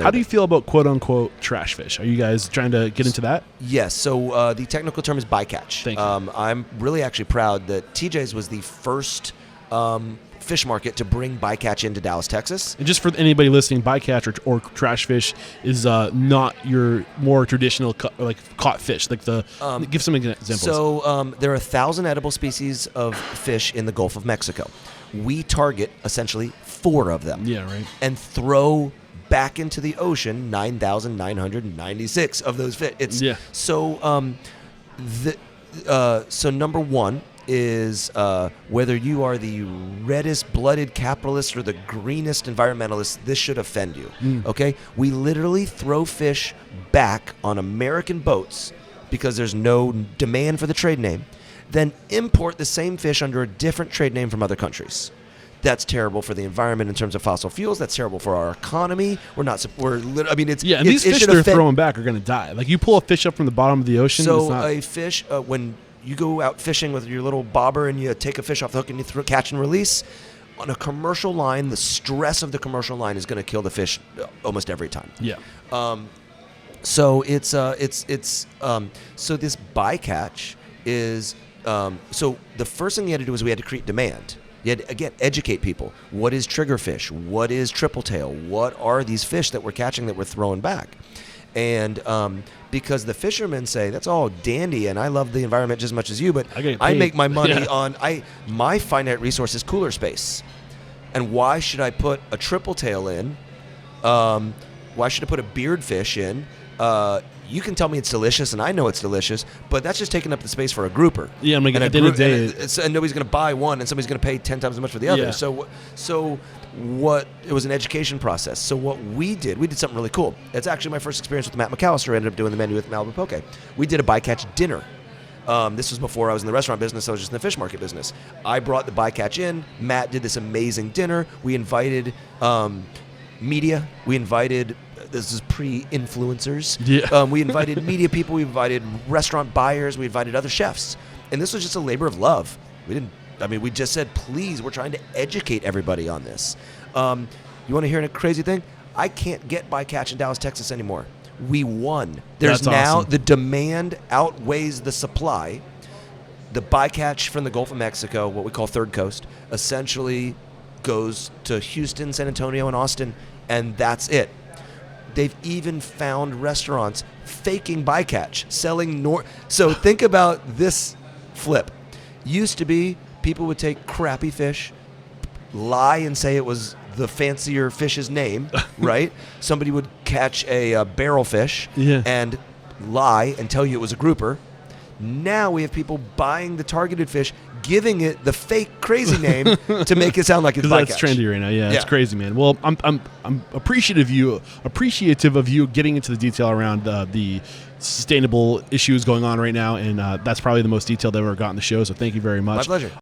How do you feel about quote-unquote trash fish? Are you guys trying to get into that? Yes. So the technical term is bycatch. Thank you. I'm really actually proud that TJ's was the first fish market to bring bycatch into Dallas, Texas. And just for anybody listening, bycatch or trash fish is not your more traditional caught fish. Like give some examples. So there are 1,000 edible species of fish in the Gulf of Mexico. We target essentially 4 of them. Yeah, right. And throw back into the ocean 9,996 of those fish. So so number one is whether you are the reddest blooded capitalist or the greenest environmentalist, this should offend you. Okay? We literally throw fish back on American boats because there's no demand for the trade name, then import the same fish under a different trade name from other countries. That's terrible for the environment in terms of fossil fuels. That's terrible for our economy. And these fish they're throwing back are going to die. Like you pull a fish up from the bottom of the ocean. So a fish, when you go out fishing with your little bobber and you take a fish off the hook and you catch and release, on a commercial line, the stress of the commercial line is going to kill the fish almost every time. Yeah. So so this bycatch is so the first thing we had to do was we had to create demand. You had to, again, educate people. What is triggerfish? What is triple tail? What are these fish that we're catching that we're throwing back? And because the fishermen say, that's all dandy, and I love the environment just as much as you, but I make my money on, my finite resource is cooler space. And why should I put a triple tail in? Why should I put a beard fish in? You can tell me it's delicious, and I know it's delicious, but that's just taking up the space for a grouper. Yeah, at the end of the day, and nobody's going to buy one, and somebody's going to pay 10 times as much for the other. Yeah. It was an education process. So what we did something really cool. It's actually my first experience with Matt McAllister. I ended up doing the menu with Malibu Poke. We did a bycatch dinner. This was before I was in the restaurant business. I was just in the fish market business. I brought the bycatch in. Matt did this amazing dinner. We invited media. We invited... This is pre-influencers. Yeah. We invited media people. We invited restaurant buyers. We invited other chefs. And this was just a labor of love. We just said, please, we're trying to educate everybody on this. You want to hear a crazy thing? I can't get bycatch in Dallas, Texas anymore. We won. That's awesome. The demand outweighs the supply. The bycatch from the Gulf of Mexico, what we call Third Coast, essentially goes to Houston, San Antonio, and Austin, and that's it. They've even found restaurants faking bycatch, selling So think about this flip. Used to be people would take crappy fish, lie and say it was the fancier fish's name, right? Somebody would catch a barrel fish and lie and tell you it was a grouper. Now we have people buying the targeted fish, giving it the fake crazy name to make it sound like it's bycatch. That's trendy right now. Yeah, it's crazy, man. Well, I'm appreciative of you getting into the detail around the sustainable issues going on right now, and that's probably the most detailed I've ever gotten the show. So thank you very much. My pleasure.